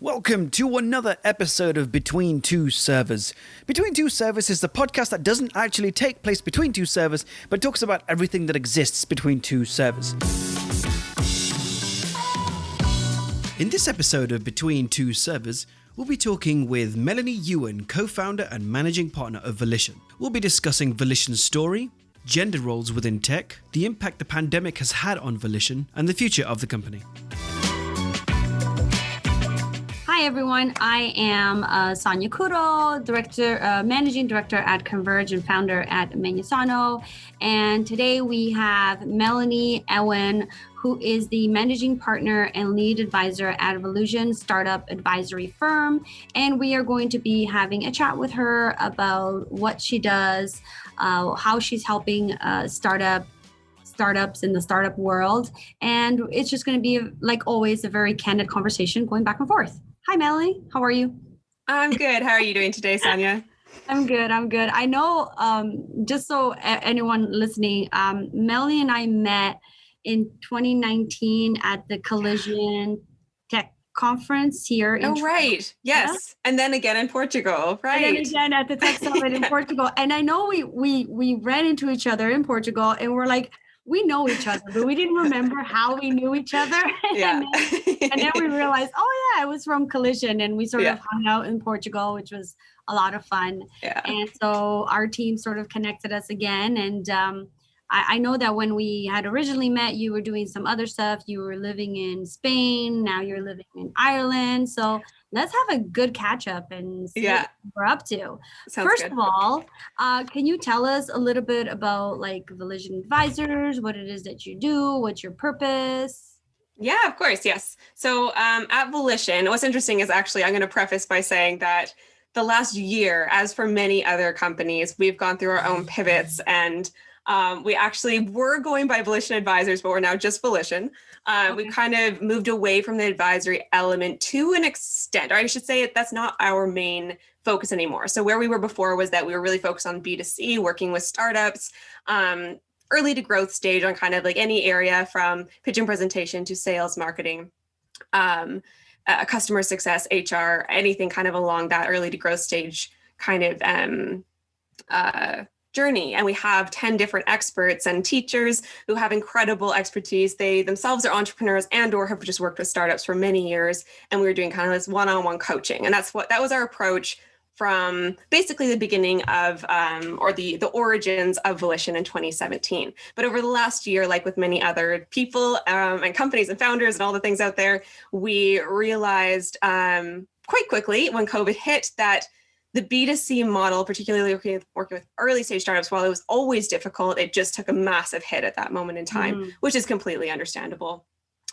Welcome to another episode of Between Two Servers. Between Two Servers is the podcast that doesn't actually take place between two servers, but talks about everything that exists between two servers. In this episode of Between Two Servers, we'll be talking with Melanie Ewan, co-founder and managing partner of Volition. We'll be discussing Volition's story, gender roles within tech, the impact the pandemic has had on Volition, and the future of the company. Hi everyone, I am Sonia Couto, Managing Director at Converge and founder at Manusano. And today we have Melanie Ewan, who is the Managing Partner and Lead Advisor at Volition startup advisory firm. And we are going to be having a chat with her about what she does, how she's helping startups in the startup world. And it's just going to be, like always, a very candid conversation going back and forth. Hi, Melanie. How are you? I'm good. How are you doing today, Sonia? I'm good. I know, just so anyone listening, Melanie and I met in 2019 at the Collision Tech Conference here in Toronto. Right. Yes. Yeah? And then again in Portugal, right? And then again at the Tech Summit in Portugal. And I know we ran into each other in Portugal and we're like, we know each other, but we didn't remember how we knew each other. Yeah. and then we realized, oh yeah, I was from Collision, and we sort of hung out in Portugal, which was a lot of fun. Yeah. And so our team sort of connected us again. And I know that when we had originally met, you were doing some other stuff. You were living in Spain. Now you're living in Ireland. So let's have a good catch up and see what we're up to. Sounds First good. of all, can you tell us a little bit about like Volition Advisors, what it is that you do, what's your purpose? Yeah, of course. Yes. So at Volition, what's interesting is actually, I'm going to preface by saying that the last year, as for many other companies, we've gone through our own pivots, and we actually were going by Volition Advisors, but we're now just Volition. We kind of moved away from the advisory element to an extent, or I should say that's not our main focus anymore. So where we were before was that we were really focused on B2C, working with startups, early to growth stage on kind of like any area from pitch and presentation to sales, marketing, customer success, HR, anything kind of along that early to growth stage kind of journey. And we have 10 different experts and teachers who have incredible expertise. They themselves are entrepreneurs and or have just worked with startups for many years. And we were doing kind of this one-on-one coaching. And that was our approach from basically the beginning of, or the origins of Volition in 2017. But over the last year, like with many other people and companies and founders and all the things out there, we realized quite quickly when COVID hit that the B2C model, particularly working with early stage startups, while it was always difficult, it just took a massive hit at that moment in time, which is completely understandable.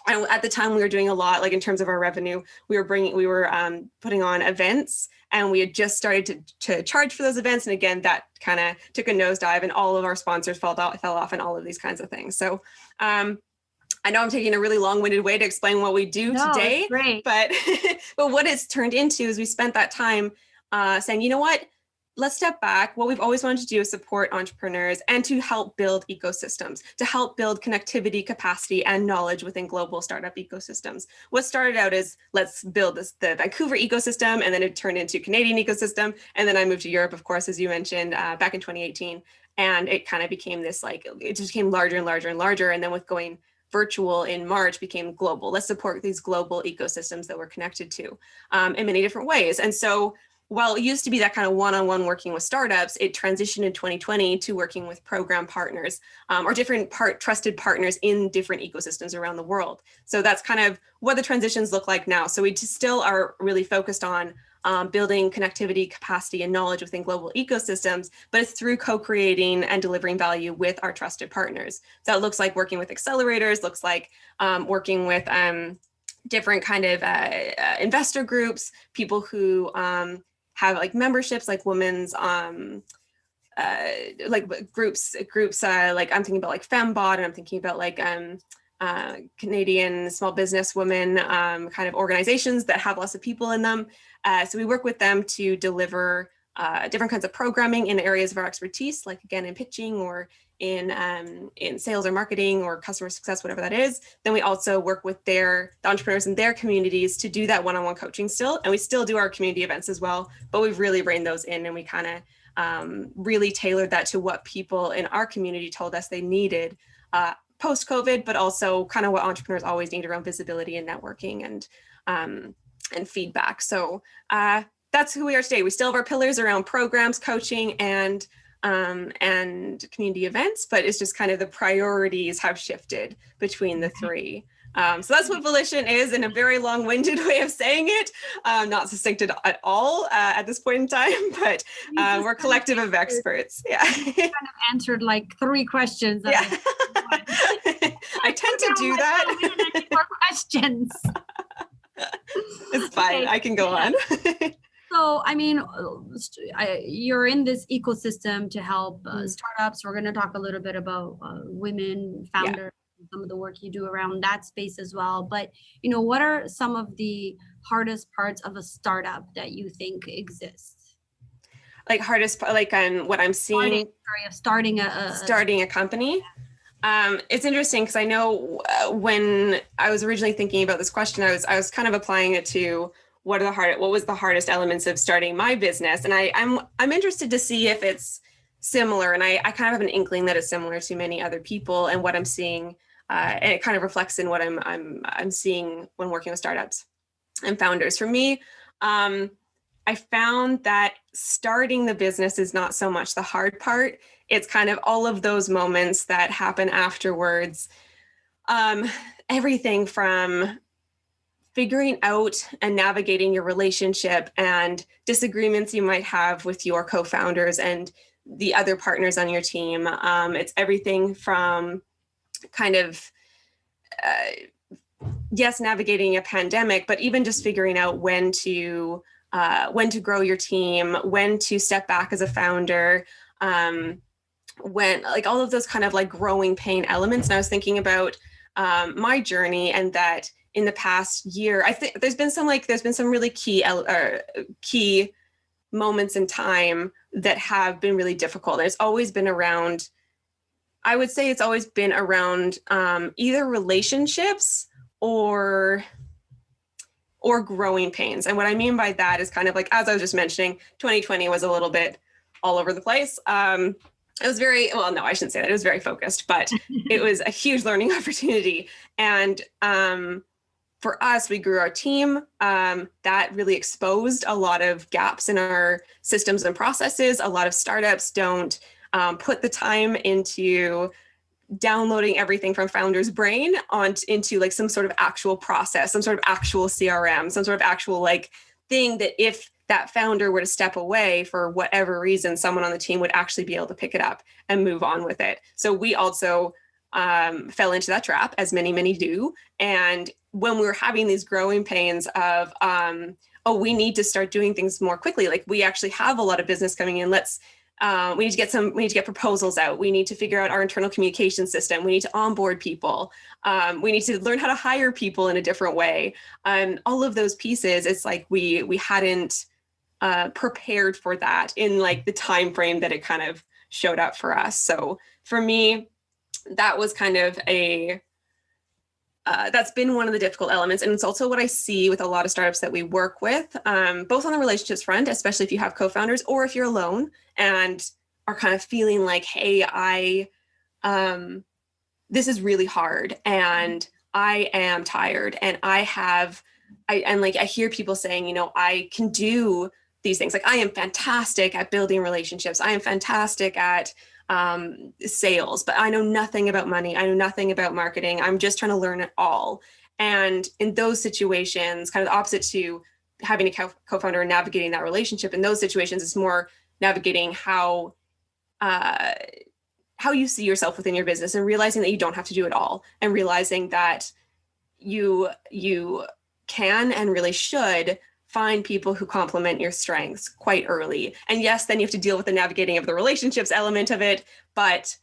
And at the time we were doing a lot, like in terms of our revenue, we were putting on events, and we had just started to charge for those events. And again, that kind of took a nosedive, and all of our sponsors fell off and all of these kinds of things. So I know I'm taking a really long-winded way to explain what we do today, great. but what it's turned into is we spent that time saying, you know what, let's step back. What we've always wanted to do is support entrepreneurs and to help build ecosystems, to help build connectivity, capacity, and knowledge within global startup ecosystems. What started out as let's build the Vancouver ecosystem, and then it turned into Canadian ecosystem. And then I moved to Europe, of course, as you mentioned, back in 2018. And it kind of became this, it just became larger and larger and larger. And then with going virtual in March became global. Let's support these global ecosystems that we're connected to in many different ways. And so while it used to be that kind of one-on-one working with startups, it transitioned in 2020 to working with program partners or different trusted partners in different ecosystems around the world. So that's kind of what the transitions look like now. So we still are really focused on building connectivity, capacity, and knowledge within global ecosystems, but it's through co-creating and delivering value with our trusted partners. So it looks like working with accelerators, looks like working with different kind of investor groups, people who have like memberships, like women's, like groups, like I'm thinking about like Fembot, and I'm thinking about like Canadian small business women kind of organizations that have lots of people in them. So we work with them to deliver different kinds of programming in areas of our expertise, like again in pitching or in sales or marketing or customer success, whatever that is. Then we also work with the entrepreneurs in their communities to do that one-on-one coaching still. And we still do our community events as well, but we've really reined those in, and we kind of really tailored that to what people in our community told us they needed post-COVID, but also kind of what entrepreneurs always need around visibility and networking and feedback. So that's who we are today. We still have our pillars around programs, coaching, and community events, but it's just kind of the priorities have shifted between the three. So that's what Volition is, in a very long-winded way of saying it, not succinct at all at this point in time, but we're a collective of experts. Yeah. You kind of answered like 3 questions. Yeah. I tend to do that. More questions. It's fine. Okay. I can go on. So, I mean, you're in this ecosystem to help startups. We're going to talk a little bit about women founders, some of the work you do around that space as well. But, what are some of the hardest parts of a startup that you think exists? Like hardest, like what I'm seeing? Starting a company. It's interesting because I know when I was originally thinking about this question, I was kind of applying it to what was the hardest elements of starting my business, and I'm interested to see if it's similar, and I kind of have an inkling that it's similar to many other people and what I'm seeing, and it kind of reflects in what I'm seeing when working with startups and founders. For me, I found that starting the business is not so much the hard part. It's kind of all of those moments that happen afterwards. Everything from figuring out and navigating your relationship and disagreements you might have with your co-founders and the other partners on your team. It's everything from kind of, navigating a pandemic, but even just figuring out when to grow your team, when to step back as a founder, when like all of those kind of like growing pain elements. And I was thinking about my journey, and that in the past year, I think there's been some really key moments in time that have been really difficult. And it's always been around, I would say it's always been around either relationships or growing pains. And what I mean by that is kind of like, as I was just mentioning, 2020 was a little bit all over the place. It was I shouldn't say that. It was very focused, but it was a huge learning opportunity. And for us, we grew our team. That really exposed a lot of gaps in our systems and processes. A lot of startups don't put the time into downloading everything from founder's brain into like some sort of actual process, some sort of actual CRM, some sort of actual like thing that if that founder were to step away for whatever reason, someone on the team would actually be able to pick it up and move on with it. So we also fell into that trap, as many do. And when we were having these growing pains of, we need to start doing things more quickly. Like we actually have a lot of business coming in. We need to get proposals out. We need to figure out our internal communication system. We need to onboard people. We need to learn how to hire people in a different way. All of those pieces, it's like we hadn't prepared for that in like the time frame that it kind of showed up for us. So for me, that was kind of that's been one of the difficult elements. And it's also what I see with a lot of startups that we work with, both on the relationships front, especially if you have co-founders or if you're alone and are kind of feeling like, hey, this is really hard and I am tired and I hear people saying, I can do these things. Like I am fantastic at building relationships. I am fantastic at sales, but I know nothing about money. I know nothing about marketing. I'm just trying to learn it all. And in those situations, kind of the opposite to having a co-founder and navigating that relationship, in those situations, it's more navigating how you see yourself within your business and realizing that you don't have to do it all, and realizing that you can and really should find people who complement your strengths quite early. And yes, then you have to deal with the navigating of the relationships element of it, but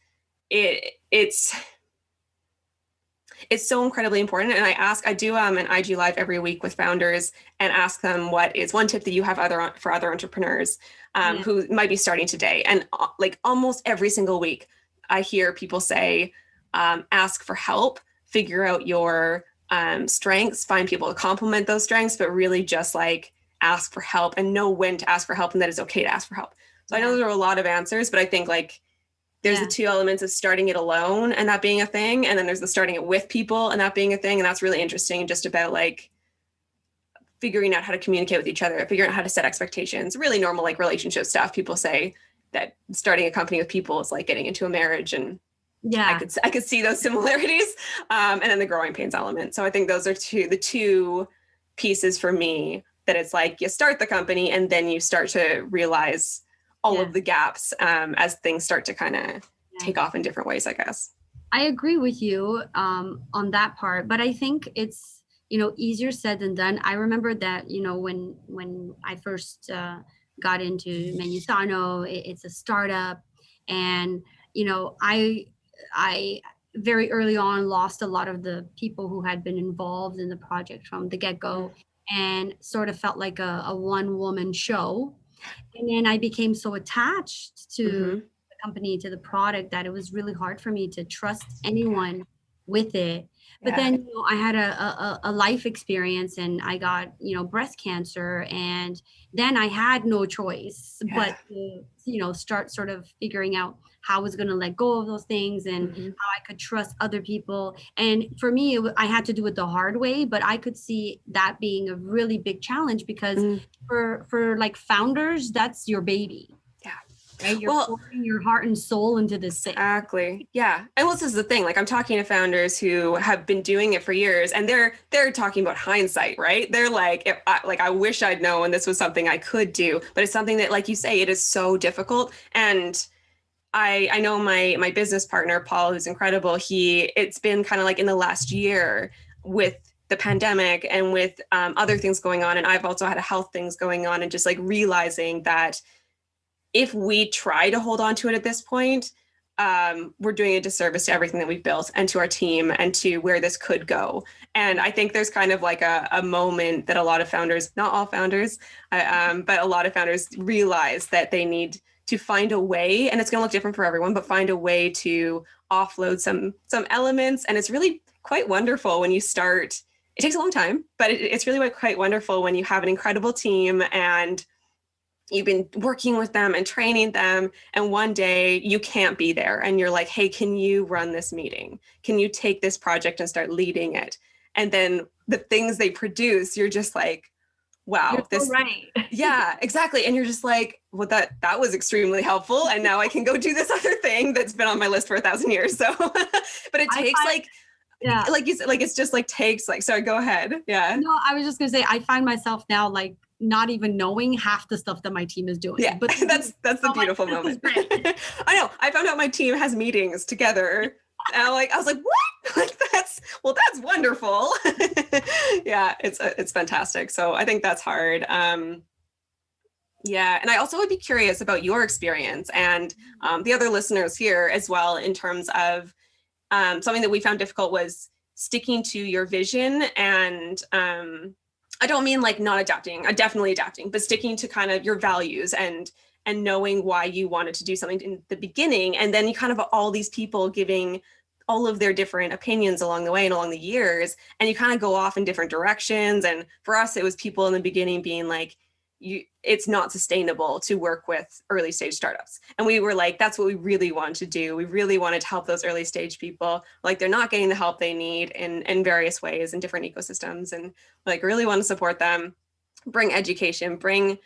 it's it's so incredibly important. And I do an IG live every week with founders and ask them what is one tip that you have for other entrepreneurs who might be starting today. And like almost every single week, I hear people say, ask for help, figure out your strengths, find people to complement those strengths, but really just like ask for help and know when to ask for help and that it's okay to ask for help. So I know there are a lot of answers, but I think like there's the two elements of starting it alone and that being a thing. And then there's the starting it with people and that being a thing. And that's really interesting, just about like figuring out how to communicate with each other, figuring out how to set expectations, really normal like relationship stuff. People say that starting a company with people is like getting into a marriage, and I could see those similarities. And then the growing pains element. So I think those are the two pieces for me, that it's like you start the company and then you start to realize all of the gaps as things start to kind of take off in different ways, I guess. I agree with you on that part, but I think it's, easier said than done. I remember that, when I first got into Menusano, it's a startup, and, I very early on lost a lot of the people who had been involved in the project from the get-go, and sort of felt like a one-woman show. And then I became so attached to the company, to the product, that it was really hard for me to trust anyone with it. But then I had a life experience, and I got breast cancer, and then I had no choice but to start sort of figuring out how I was going to let go of those things, and how I could trust other people. And for me, I had to do it the hard way, but I could see that being a really big challenge, because for like founders, that's your baby. Right? You're pouring your heart and soul into this thing. Exactly. Yeah. And this is the thing, like I'm talking to founders who have been doing it for years, and they're talking about hindsight, right? They're like, I wish I'd known this was something I could do, but it's something that, like you say, it is so difficult. And I know my business partner, Paul, who's incredible. It's been kind of like in the last year with the pandemic and with other things going on. And I've also had health things going on, and just like realizing that if we try to hold on to it at this point, we're doing a disservice to everything that we've built, and to our team, and to where this could go. And I think there's kind of like a moment that a lot of founders, not all founders, but a lot of founders realize that they need to find a way, and it's going to look different for everyone, but find a way to offload some elements. And it's really quite wonderful when you start. It takes a long time, but it's really quite wonderful when you have an incredible team and you've been working with them and training them, and one day you can't be there and you're like, hey, can you run this meeting? Can you take this project and start leading it? And then the things they produce, you're just like, wow, you're this so right. Yeah, exactly. And you're just like, well, that was extremely helpful. And now I can go do this other thing that's been on my list for 1,000 years. So, but it takes like you said, like, it's just like takes like, sorry, go ahead. Yeah. No, I was just going to say, I find myself now like not even knowing half the stuff that my team is doing. Yeah, but that's the beautiful moment. I know. I found out my team has meetings together. And I was like, what? Like that's wonderful. Yeah, it's fantastic. So I think that's hard. Yeah, and I also would be curious about your experience and the other listeners here as well, in terms of something that we found difficult was sticking to your vision. And I don't mean like not adapting, definitely adapting, but sticking to kind of your values and knowing why you wanted to do something in the beginning. And then you kind of all these people giving all of their different opinions along the way and along the years, and you kind of go off in different directions. And for us, it was people in the beginning being like, it's not sustainable to work with early stage startups. And we were like, that's what we really wanted to do. We really wanted to help those early stage people. Like they're not getting the help they need in various ways in different ecosystems, and like really want to support them, bring education, bring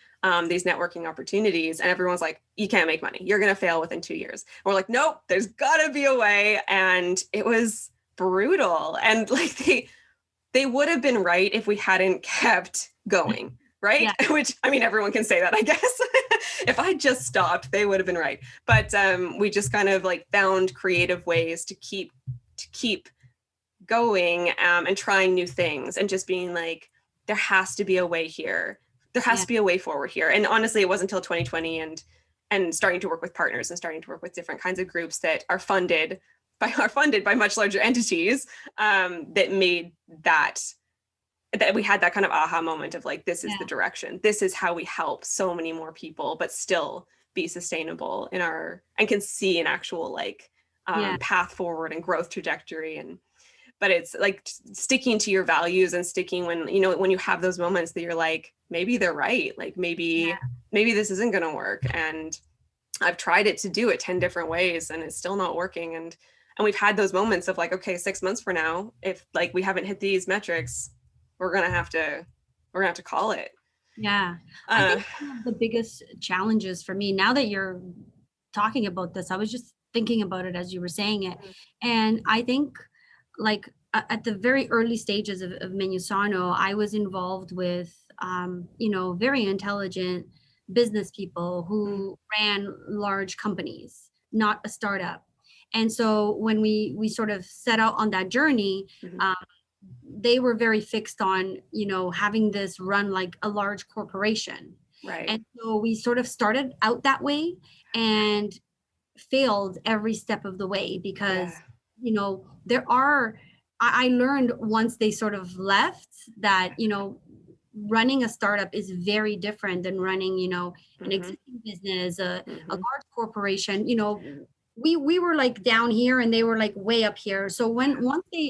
these networking opportunities. And everyone's like, you can't make money. You're going to fail within 2 years. And we're like, nope, there's gotta be a way. And it was brutal. And like they would have been right if we hadn't kept going. Right. Yeah. Which, I mean, everyone can say that, I guess. If I just stopped, they would have been right. But we just kind of like found creative ways to keep going and trying new things, and just being like, there has to be a way here. There has to be a way forward here. And honestly, it wasn't until 2020 and starting to work with partners and starting to work with different kinds of groups that are funded funded by much larger entities, that made that we had that kind of aha moment of like, this is the direction. This is how we help so many more people, but still be sustainable and can see an actual like path forward and growth trajectory. But it's like sticking to your values and sticking when you have those moments that you're like, maybe they're right. Like maybe this isn't going to work. And I've tried it to do it 10 different ways and it's still not working. And we've had those moments of like, okay, 6 months from now, if like we haven't hit these metrics, we're going to have to call it. Yeah. I think one of the biggest challenges for me now that you're talking about this, I was just thinking about it as you were saying it. And I think like at the very early stages of Menusano, I was involved with, very intelligent business people who ran large companies, not a startup. And so when we sort of set out on that journey, they were very fixed on, having this run like a large corporation. Right. And so we sort of started out that way and failed every step of the way because, I learned once they sort of left that, running a startup is very different than running, an existing business, a large corporation. We were like down here and they were like way up here. So once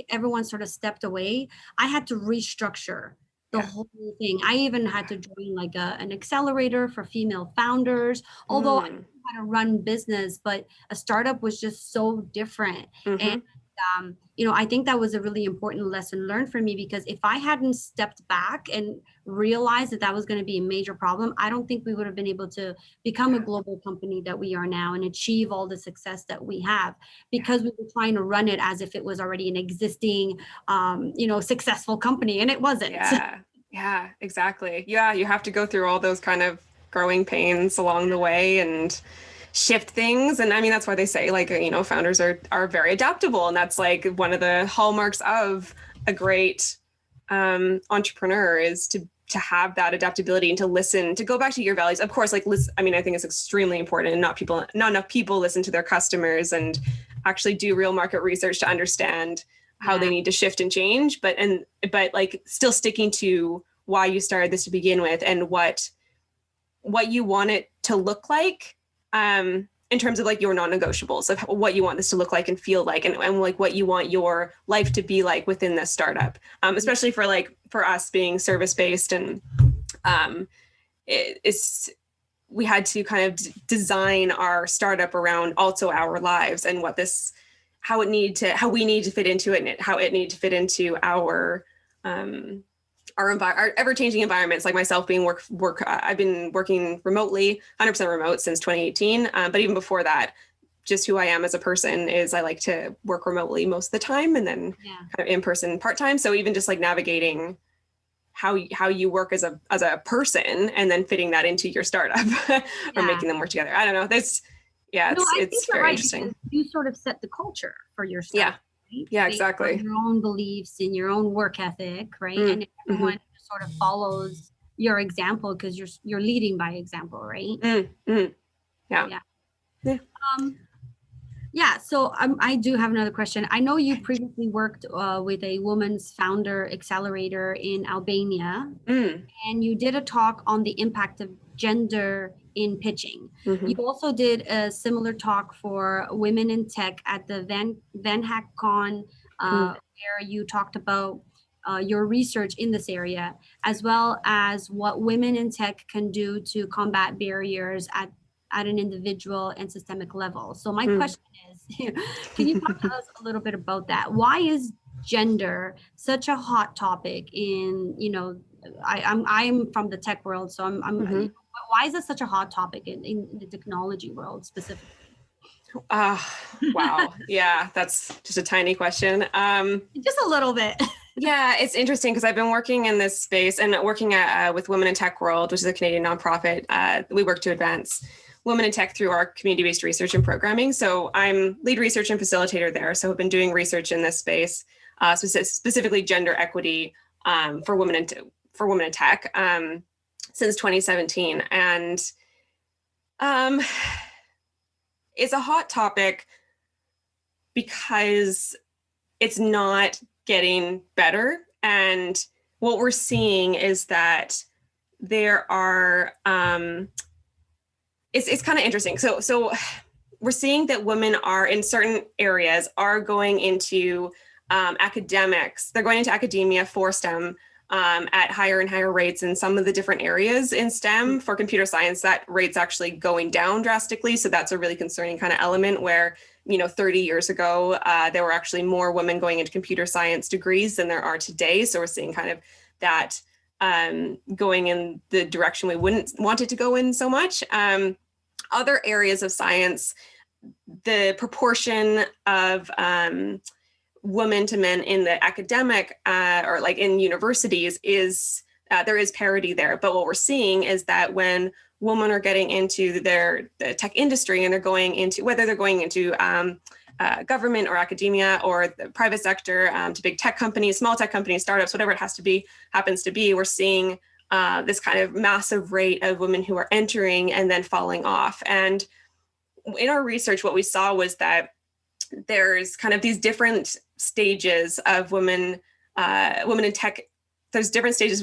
everyone sort of stepped away, I had to restructure the whole thing. I even had to join like an accelerator for female founders, although I knew how to run business, but a startup was just so different. And I think that was a really important lesson learned for me, because if I hadn't stepped back and realized that was going to be a major problem, I don't think we would have been able to become a global company that we are now and achieve all the success that we have, because we were trying to run it as if it was already an existing, successful company, and it wasn't. Yeah, exactly. Yeah, you have to go through all those kind of growing pains along the way and shift things. And I mean, that's why they say like, founders are very adaptable. And that's like one of the hallmarks of a great entrepreneur is to have that adaptability and to listen, to go back to your values. Of course, like listen, I mean, I think it's extremely important, and not enough people listen to their customers and actually do real market research to understand how they need to shift and change, but like still sticking to why you started this to begin with and what you want it to look like. In terms of like your non-negotiables of what you want this to look like and feel like, and like what you want your life to be like within this startup, especially for us being service-based, and we had to kind of design our startup around also our lives and how we need to fit into it, and how it needed to fit into our ever-changing environments. Like myself being I've been working remotely, 100% remote since 2018. But even before that, just who I am as a person is I like to work remotely most of the time, and then kind of in person part-time. So even just like navigating how you work as a person and then fitting that into your startup or making them work together. I don't know. It's very interesting. You sort of set the culture for your startup. Right? Yeah, exactly. Your own beliefs and your own work ethic, right? And everyone sort of follows your example because you're leading by example, right? Yeah. So I do have another question. I know you previously worked with a women's founder accelerator in Albania, and you did a talk on the impact of gender in pitching. You also did a similar talk for women in tech at the VanHackCon, where you talked about your research in this area, as well as what women in tech can do to combat barriers at an individual and systemic level. So my question is, can you talk to us a little bit about that? Why is gender such a hot topic in, I'm from the tech world, so I'm why is this such a hot topic in the technology world specifically? Wow. Yeah, that's just a tiny question. Just a little bit. Yeah, it's interesting because I've been working in this space and working with Women in Tech World, which is a Canadian nonprofit. We work to advance women in tech through our community-based research and programming. So I'm lead research and facilitator there. So I've been doing research in this space, specifically gender equity for women in tech since 2017. And it's a hot topic because it's not getting better. And what we're seeing is that there are, it's kind of interesting. So we're seeing that women are in certain areas are going into academics. They're going into academia for STEM at higher and higher rates in some of the different areas in STEM. For computer science, that rate's actually going down drastically. So that's a really concerning kind of element where, 30 years ago, there were actually more women going into computer science degrees than there are today. So we're seeing kind of that going in the direction we wouldn't want it to go in so much. Other areas of science, the proportion of women to men in the academic or like in universities is there is parity there. But what we're seeing is that when women are getting into the tech industry and they're going into, whether they're going into government or academia or the private sector, to big tech companies, small tech companies, startups, whatever it happens to be, we're seeing this kind of massive rate of women who are entering and then falling off. And in our research, what we saw was that there's kind of these different stages of women in tech. There's different stages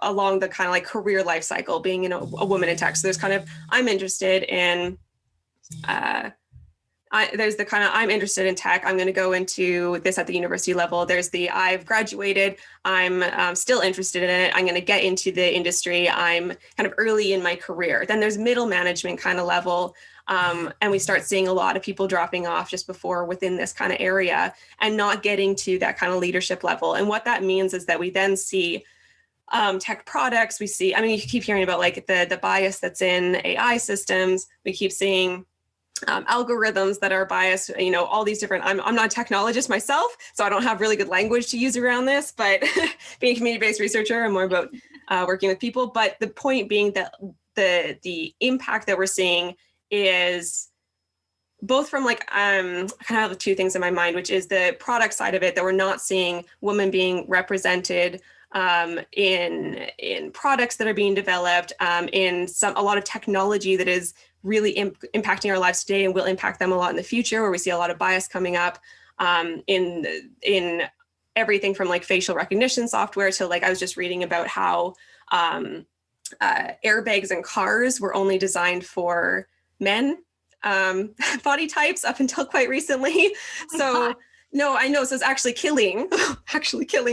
along the kind of like career life cycle being a woman in tech. So there's kind of, I'm interested in I'm interested in tech. I'm going to go into this at the university level. There's the I've graduated. I'm still interested in it. I'm going to get into the industry. I'm kind of early in my career. Then there's middle management kind of level. And we start seeing a lot of people dropping off just before within this kind of area and not getting to that kind of leadership level. And what that means is that we then see tech products. We see, you keep hearing about like the bias that's in AI systems. We keep seeing algorithms that are biased, all these different, I'm not a technologist myself, so I don't have really good language to use around this, but being a community-based researcher, I'm more about working with people. But the point being that the impact that we're seeing is both from like, I kind of have two things in my mind, which is the product side of it, that we're not seeing women being represented in products that are being developed, in a lot of technology that is really impacting our lives today and will impact them a lot in the future, where we see a lot of bias coming up in everything from like facial recognition software to like, I was just reading about how airbags in cars were only designed for men body types up until quite recently. So no, I know. So it's actually killing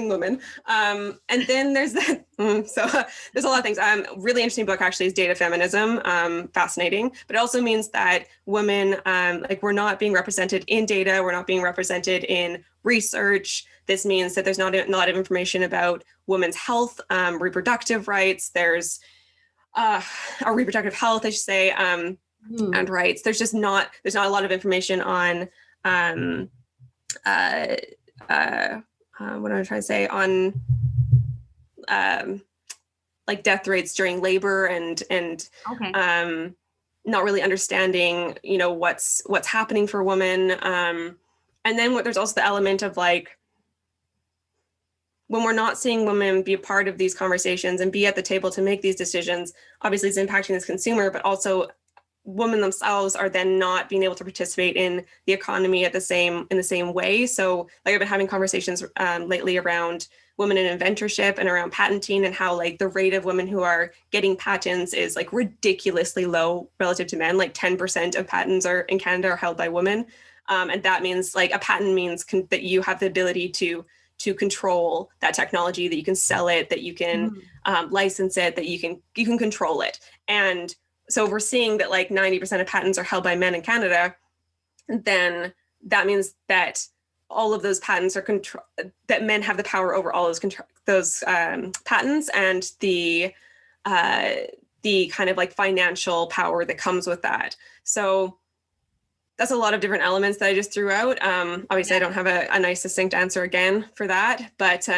women. And then there's that. So there's a lot of things. Really interesting book actually is Data Feminism. Fascinating, but it also means that women, like we're not being represented in data. We're not being represented in research. This means that there's not a lot of information about women's health, reproductive rights. There's our reproductive health, I should say, and rights. There's not a lot of information on, what am I trying to say, on like death rates during labor and okay. Not really understanding, what's happening for women. And then there's also the element of like, when we're not seeing women be a part of these conversations and be at the table to make these decisions, obviously it's impacting this consumer, but also women themselves are then not being able to participate in the economy in the same way. So like I've been having conversations lately around women in inventorship and around patenting, and how like the rate of women who are getting patents is like ridiculously low relative to men. Like 10% of patents in Canada are held by women. And that means like a patent means that you have the ability to control that technology, that you can sell it, that you can license it, that you can control it. And so we're seeing that like 90% of patents are held by men in Canada. Then that means that all of those patents are that men have the power over all those patents, and the kind of like financial power that comes with that. So that's a lot of different elements that I just threw out. Obviously, I don't have a nice succinct answer again for that, but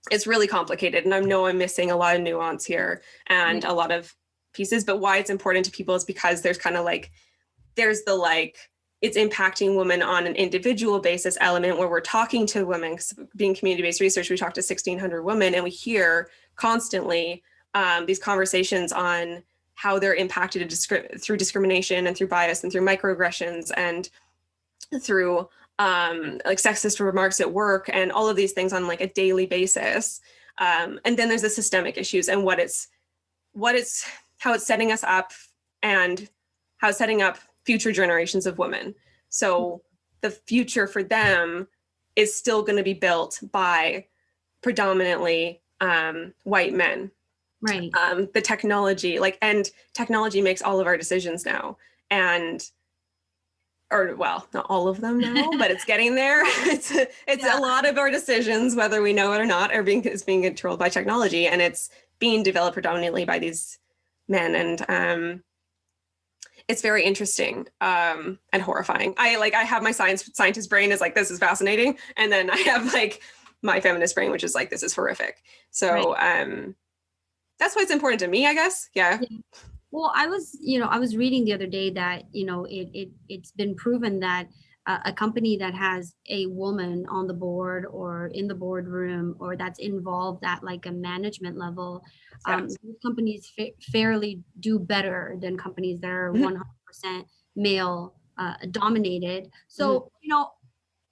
it's really complicated, and I know I'm missing a lot of nuance here and a lot of pieces. But why it's important to people is because there's kind of like, there's the like, it's impacting women on an individual basis element where we're talking to women. Being community-based research, we talk to 1,600 women, and we hear constantly these conversations on how they're impacted through discrimination and through bias and through microaggressions and through like sexist remarks at work and all of these things on like a daily basis. And then there's the systemic issues and how it's setting us up and how it's setting up future generations of women. So the future for them is still going to be built by predominantly white men. Right. The technology, and technology makes all of our decisions now. Well, not all of them now, but it's getting there. It's a lot of our decisions, whether we know it or not, is being controlled by technology, and it's being developed predominantly by these men. And it's very interesting and horrifying. I have my scientist brain is like, this is fascinating, and then I have like my feminist brain, which is like, this is horrific. So that's why it's important to me, I guess. Yeah. Well, I was reading the other day that, it's been proven that a company that has a woman on the board or in the boardroom or that's involved at like a management level, these companies fairly do better than companies that are 100% male dominated. So,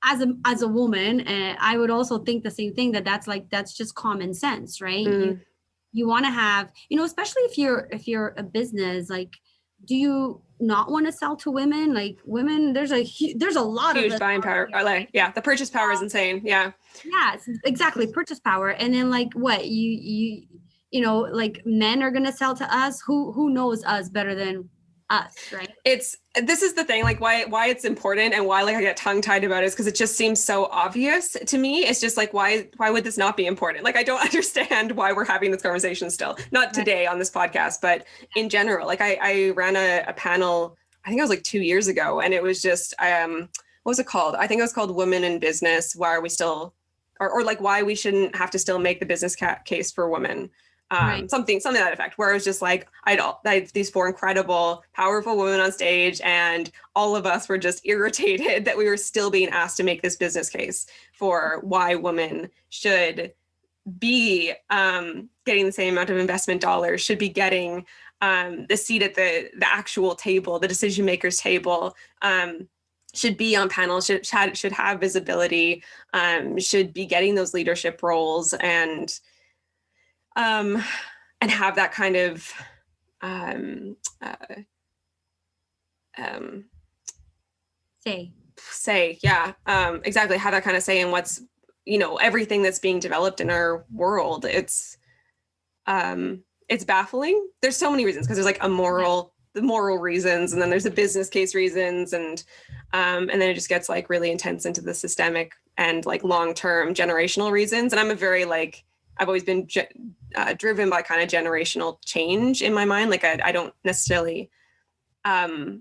as a woman, I would also think the same thing, that's just common sense, right? You want to have, especially if you're a business, like, do you not want to sell to women? Like, women, there's a lot of huge buying power. The purchase power is insane. Yeah, exactly, purchase power. And then like, what you like, men are gonna sell to us? Who knows us better than us, right? This is the thing, like why it's important and why like I get tongue tied about it is because it just seems so obvious to me. It's just like, why would this not be important? Like, I don't understand why we're having this conversation still, not today on this podcast, but in general. Like I ran a panel, I think it was like 2 years ago, and it was just, what was it called? I think it was called Women in Business. Why are we still, or like why we shouldn't have to still make the business case for women. Something to that effect, where it was just like, I had these 4 incredible, powerful women on stage, and all of us were just irritated that we were still being asked to make this business case for why women should be getting the same amount of investment dollars, should be getting the seat at the actual table, the decision makers table, should be on panels, should have visibility, should be getting those leadership roles, and have that kind of say, exactly, have that kind of say in what's, everything that's being developed in our world. It's baffling. There's so many reasons, because there's like the moral reasons, and then there's the business case reasons, and then it just gets like really intense into the systemic and like long-term generational reasons. And I'm a very like, I've always been driven by kind of generational change in my mind. Like I don't necessarily, I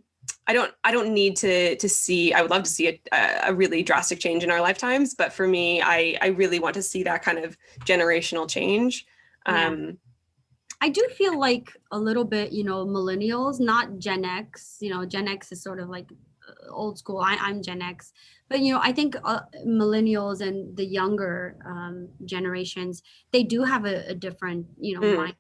don't need to see, I would love to see a really drastic change in our lifetimes. But for me, I really want to see that kind of generational change. I do feel like a little bit, millennials, not Gen X, Gen X is sort of like old school. I'm Gen X, but I think millennials and the younger generations, they do have a different mindset.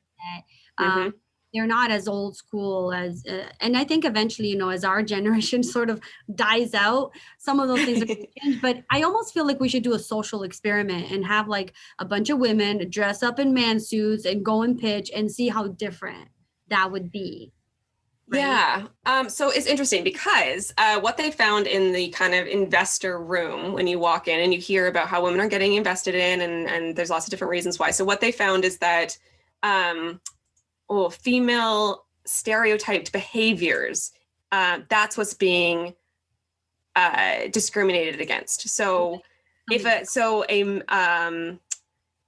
They're not as old school as and I think eventually, as our generation sort of dies out, some of those things are going to change. But I almost feel like we should do a social experiment and have like a bunch of women dress up in man suits and go and pitch and see how different that would be. Right? Yeah. So it's interesting because what they found in the kind of investor room, when you walk in and you hear about how women are getting invested in, and there's lots of different reasons why. So what they found is that female stereotyped behaviors, that's what's being discriminated against. So if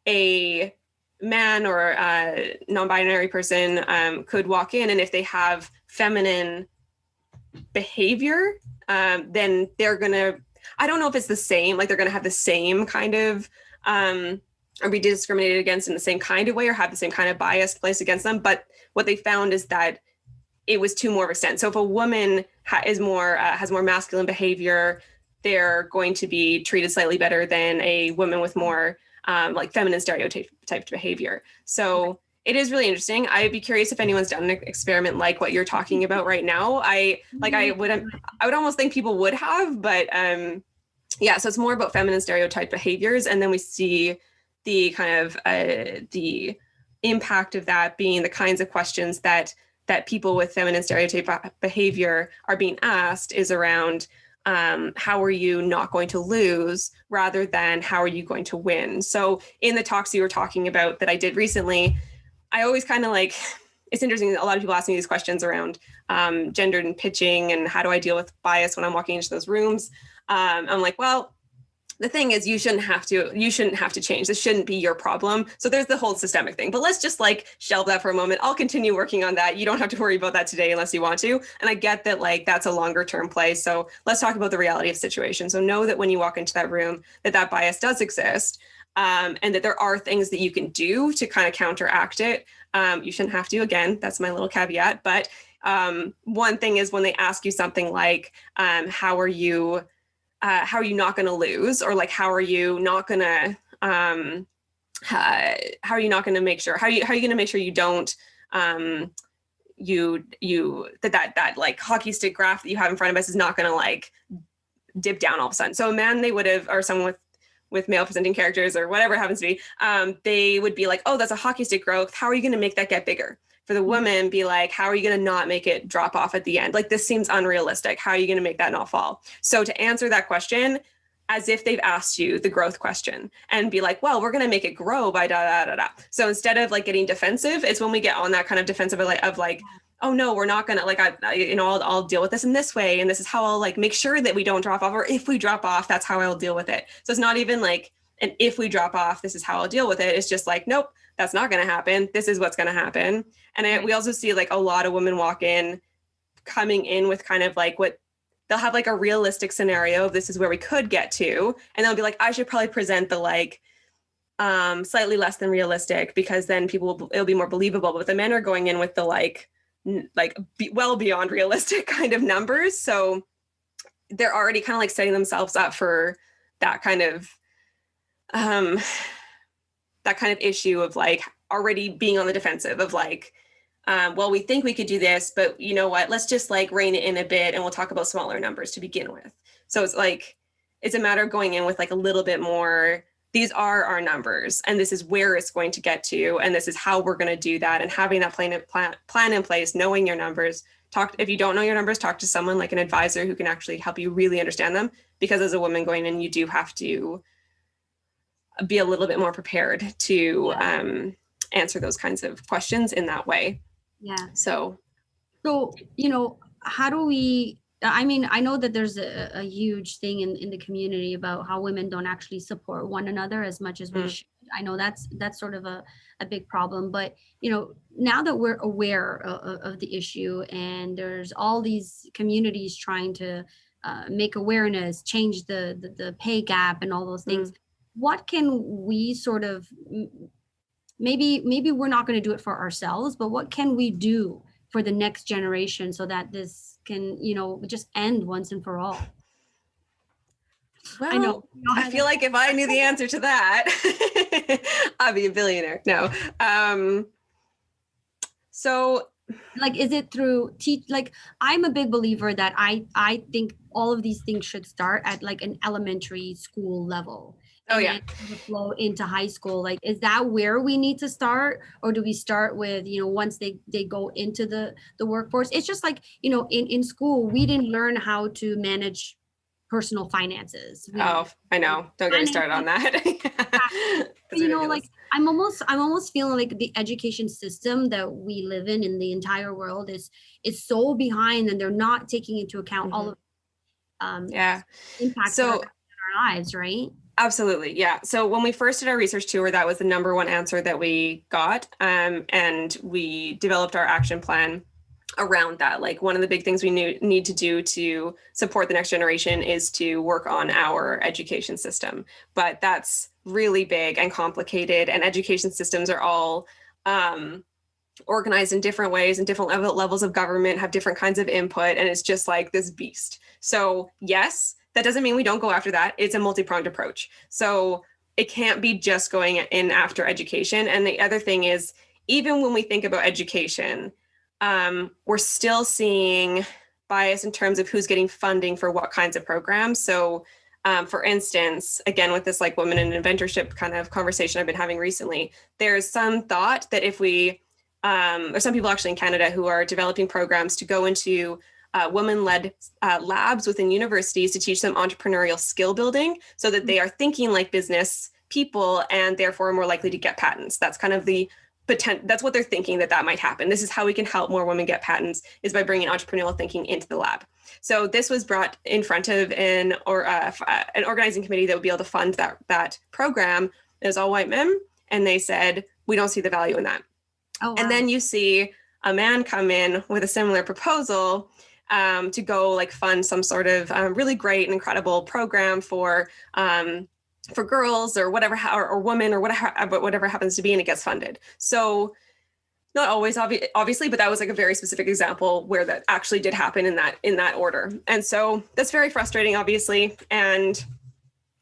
a man or a non-binary person could walk in, and if they have feminine behavior, then they're gonna, I don't know if it's the same, like they're gonna have the same kind of or be discriminated against in the same kind of way, or have the same kind of bias placed against them. But what they found is that it was to more extent. So if a woman has more masculine behavior, they're going to be treated slightly better than a woman with more like feminine stereotyped behavior. So it is really interesting. I'd be curious if anyone's done an experiment like what you're talking about right now. I would almost think people would have, but yeah, so it's more about feminine stereotype behaviors. And then we see the kind of the impact of that being the kinds of questions that people with feminine stereotype behavior are being asked is around how are you not going to lose rather than how are you going to win. So in the talks you were talking about that I did recently, I always kind of like, it's interesting. A lot of people ask me these questions around gendered and pitching and how do I deal with bias when I'm walking into those rooms. I'm like, well, the thing is, you shouldn't have to change. This shouldn't be your problem. So there's the whole systemic thing, but let's just like shelve that for a moment. I'll continue working on that. You don't have to worry about that today unless you want to. And I get that like, that's a longer term play. So let's talk about the reality of the situation. So know that when you walk into that room, that bias does exist. And that there are things that you can do to kind of counteract it. You shouldn't have to, again, that's my little caveat. But one thing is when they ask you something like, how are you not going to lose, or like how are you not going to make sure you don't that like hockey stick graph that you have in front of us is not going to like dip down all of a sudden. So a man they would have, or someone with male presenting characters or whatever it happens to be, they would be like, oh, that's a hockey stick growth. How are you going to make that get bigger? For the woman, be like, how are you going to not make it drop off at the end? Like, this seems unrealistic. How are you going to make that not fall? So to answer that question, as if they've asked you the growth question and be like, well, we're going to make it grow by da, da, da, da. So instead of like getting defensive, it's when we get on that kind of defensive of like, oh no, we're not going to like, I'll deal with this in this way. And this is how I'll like make sure that we don't drop off, or if we drop off, that's how I'll deal with it. So it's not even like, and if we drop off, this is how I'll deal with it. It's just like, nope, that's not going to happen. This is what's going to happen. And we also see like a lot of women coming in with kind of like they'll have like a realistic scenario of this is where we could get to. And they'll be like, I should probably present the like slightly less than realistic, because then it'll be more believable. But the men are going in with the well beyond realistic kind of numbers. So they're already kind of like setting themselves up for that kind of issue of like already being on the defensive of like, well, we think we could do this, but you know what, let's just like rein it in a bit and we'll talk about smaller numbers to begin with. So it's like, it's a matter of going in with like a little bit more, these are our numbers and this is where it's going to get to. And this is how we're going to do that. And having that plan in place, knowing your numbers, if you don't know your numbers, talk to someone like an advisor who can actually help you really understand them. Because as a woman going in, you do have to be a little bit more prepared to answer those kinds of questions in that way. Yeah. So, how do we, I mean, I know that there's a huge thing in the community about how women don't actually support one another as much as we should. I know that's sort of a big problem, but, now that we're aware of the issue and there's all these communities trying to make awareness, change the pay gap and all those things, what can we sort of, maybe we're not going to do it for ourselves, but what can we do for the next generation so that this can, just end once and for all? Well, I feel like if I knew the answer to that, I'd be a billionaire. No. So like, is it through I'm a big believer that I think all of these things should start at like an elementary school level. And flow into high school. Like, is that where we need to start? Or do we start with, once they go into the workforce? It's just like, in school, we didn't learn how to manage personal finances. I know. Don't get me started on that. I'm almost feeling like the education system that we live in the entire world is so behind, and they're not taking into account all of impacts on our lives, right? Absolutely. Yeah. So when we first did our research tour, that was the number one answer that we got. And we developed our action plan around that. Like, one of the big things we need to do to support the next generation is to work on our education system. But that's really big and complicated, and education systems are all organized in different ways, and different levels of government have different kinds of input. And it's just like this beast. So yes, that doesn't mean we don't go after that. It's a multi-pronged approach. So it can't be just going in after education. And the other thing is, even when we think about education, we're still seeing bias in terms of who's getting funding for what kinds of programs. So For instance, again, with this like women in inventorship kind of conversation I've been having recently, there's some thought that if we, or some people actually in Canada who are developing programs to go into women-led labs within universities to teach them entrepreneurial skill building so that they are thinking like business people and therefore more likely to get patents. That's kind of the potential. That's what they're thinking that might happen. This is how we can help more women get patents, is by bringing entrepreneurial thinking into the lab. So this was brought in front of an organizing committee that would be able to fund that program. It was all white men, and they said, we don't see the value in that. Oh, wow. And then you see a man come in with a similar proposal to go like fund some sort of really great and incredible program for girls or whatever, or women or whatever happens to be, and it gets funded. So not always obviously, but that was like a very specific example where that actually did happen in that order. And so that's very frustrating, obviously. And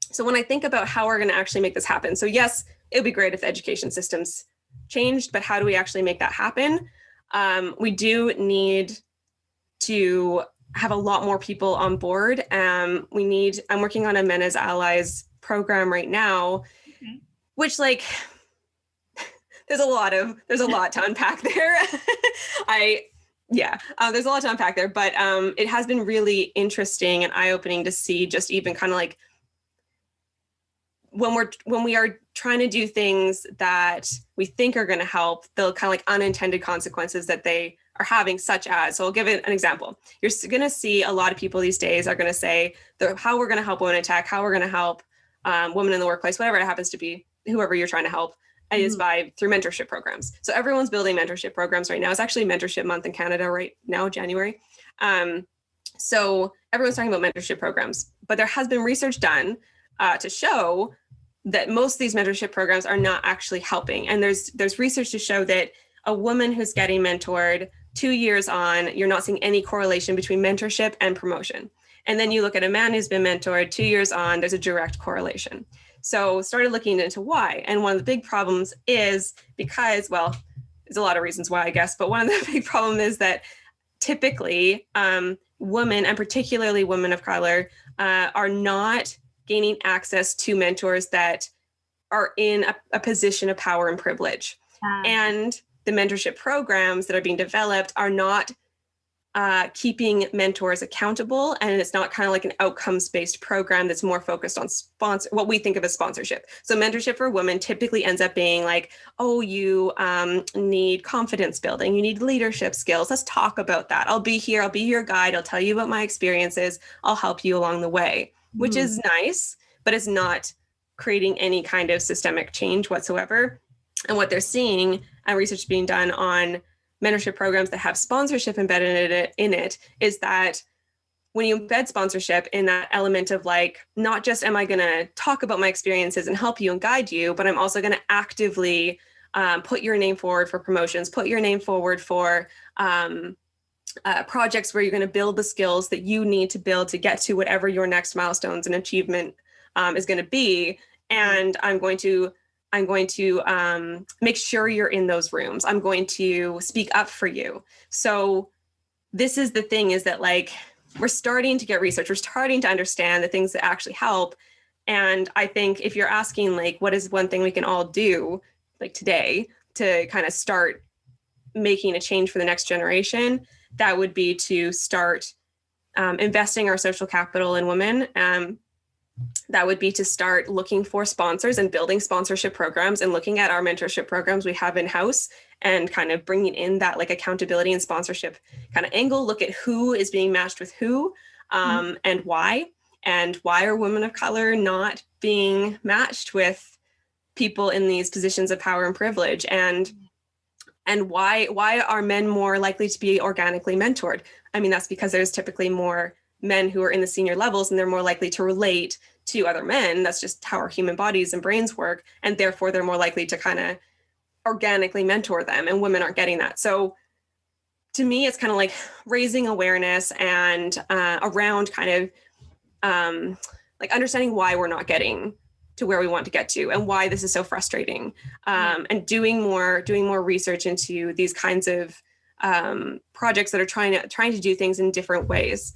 so when I think about how we're going to actually make this happen, so yes, it would be great if the education systems changed, but how do we actually make that happen? We do need to have a lot more people on board. I'm working on a Men as Allies program right now, which like, there's a lot to unpack there. There's a lot to unpack there, but it has been really interesting and eye-opening to see just even kind of like when we are trying to do things that we think are going to help, the kind of like unintended consequences that they are having, such as, so I'll give it an example. You're going to see a lot of people these days are going to say how we're going to help women in tech, how we're going to help women in the workplace, whatever it happens to be, whoever you're trying to help, is through mentorship programs. So everyone's building mentorship programs right now. It's actually mentorship month in Canada right now, January. So everyone's talking about mentorship programs, but there has been research done to show that most of these mentorship programs are not actually helping. And there's research to show that a woman who's getting mentored 2 years on, you're not seeing any correlation between mentorship and promotion. And then you look at a man who's been mentored 2 years on, there's a direct correlation. So started looking into why. And one of the big problems is because, well, there's a lot of reasons why, I guess, but one of the big problems is that typically women, and particularly women of color, are not gaining access to mentors that are in a position of power and privilege. And the mentorship programs that are being developed are not keeping mentors accountable, and it's not kind of like an outcomes-based program that's more focused on what we think of as sponsorship. So mentorship for women typically ends up being like, oh, you need confidence building, you need leadership skills. Let's talk about that. I'll be here. I'll be your guide. I'll tell you about my experiences. I'll help you along the way, which is nice, but it's not creating any kind of systemic change whatsoever. And what they're seeing, and research being done on mentorship programs that have sponsorship embedded in it, is that when you embed sponsorship in that element of like, not just am I going to talk about my experiences and help you and guide you, but I'm also going to actively put your name forward for promotions, put your name forward for projects where you're going to build the skills that you need to build to get to whatever your next milestones and achievement is going to be. And I'm going to make sure you're in those rooms. I'm going to speak up for you. So this is the thing, is that like, we're starting to get research. We're starting to understand the things that actually help. And I think if you're asking like, what is one thing we can all do like today to kind of start making a change for the next generation, that would be to start investing our social capital in women. That would be to start looking for sponsors and building sponsorship programs and looking at our mentorship programs we have in-house and kind of bringing in that like accountability and sponsorship kind of angle. Look at who is being matched with who and why are women of color not being matched with people in these positions of power and privilege, and why are men more likely to be organically mentored? I mean, that's because there's typically more men who are in the senior levels and they're more likely to relate to other men. That's just how our human bodies and brains work. And therefore they're more likely to kind of organically mentor them, and women aren't getting that. So to me, it's kind of like raising awareness and around kind of like understanding why we're not getting to where we want to get to and why this is so frustrating, and doing more research into these kinds of projects that are trying to do things in different ways.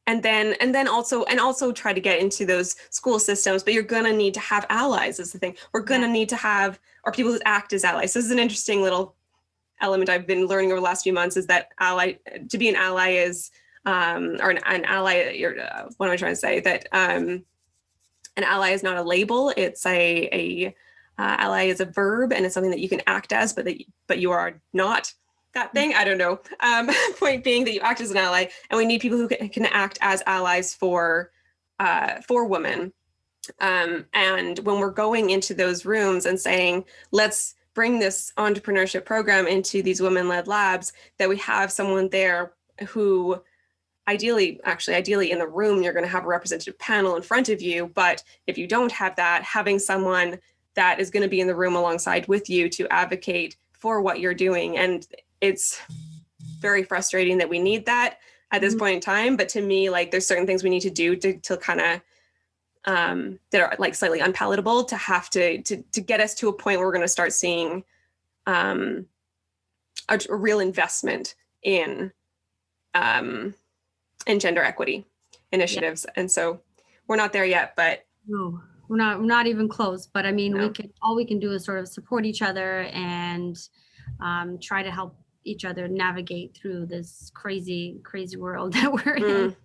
and then also try to get into those school systems. But you're going to need to have allies is the thing. We're going to need to have, or people who act as allies. This is an interesting little element I've been learning over the last few months, is that to be an ally is, or an ally, what am I trying to say? That an ally is not a label. It's ally is a verb, and it's something that you can act as, but you are not that thing. I don't know. Point being that you act as an ally, and we need people who can act as allies for women. And when we're going into those rooms and saying, let's bring this entrepreneurship program into these women-led labs, that we have someone there who ideally in the room, you're going to have a representative panel in front of you. But if you don't have that, having someone that is going to be in the room alongside with you to advocate for what you're doing. And it's very frustrating that we need that at this point in time. But to me, like, there's certain things we need to do to kind of that are like slightly unpalatable to have to get us to a point where we're going to start seeing a real investment in gender equity initiatives. Yeah. And so we're not there yet, but no, we're not even close. But I mean, all we can do is sort of support each other and try to help each other navigate through this crazy world that we're in.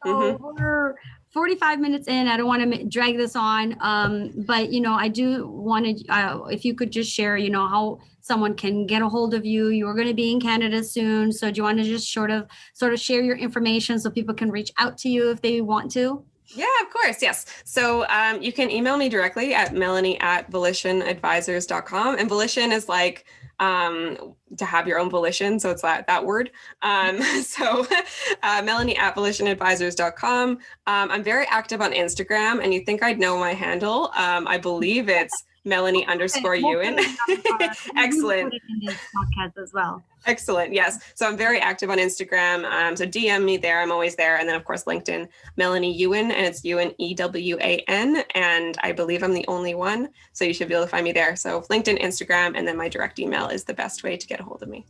We're 45 minutes in. I don't want to drag this on, but I do want to, if you could just share, how someone can get a hold of you. You're going to be in Canada soon, so do you want to just sort of share your information so people can reach out to you if they want to? Yeah, of course. Yes. So you can email me directly at melanie@volitionadvisors.com, and volition is like to have your own volition. So it's that word. So melanie@volitionadvisors.com. I'm very active on Instagram, and you think I'd know my handle. I believe it's Melanie_Ewan. Excellent. Put it in this podcast as well. Excellent. Yes. So I'm very active on Instagram. So DM me there. I'm always there. And then of course, LinkedIn, Melanie Ewan, and it's Ewan, EWAN. And I believe I'm the only one. So you should be able to find me there. So LinkedIn, Instagram, and then my direct email is the best way to get a hold of me.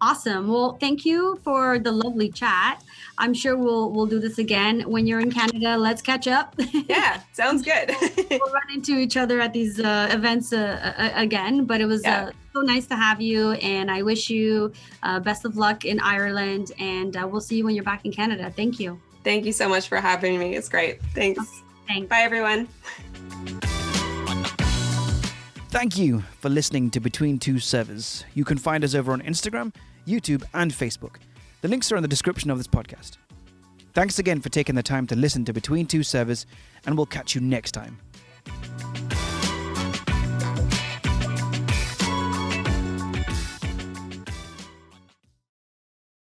Awesome. Well, thank you for the lovely chat. I'm sure we'll do this again when you're in Canada. Let's catch up. Yeah, sounds good. We'll run into each other at these events again, but it was so nice to have you, and I wish you best of luck in Ireland, and we'll see you when you're back in Canada. Thank you. Thank you so much for having me. It's great. Thanks. Okay, thanks. Bye, everyone. Thank you for listening to Between Two Servers. You can find us over on Instagram, YouTube, and Facebook. The links are in the description of this podcast. Thanks again for taking the time to listen to Between Two Servers, and we'll catch you next time.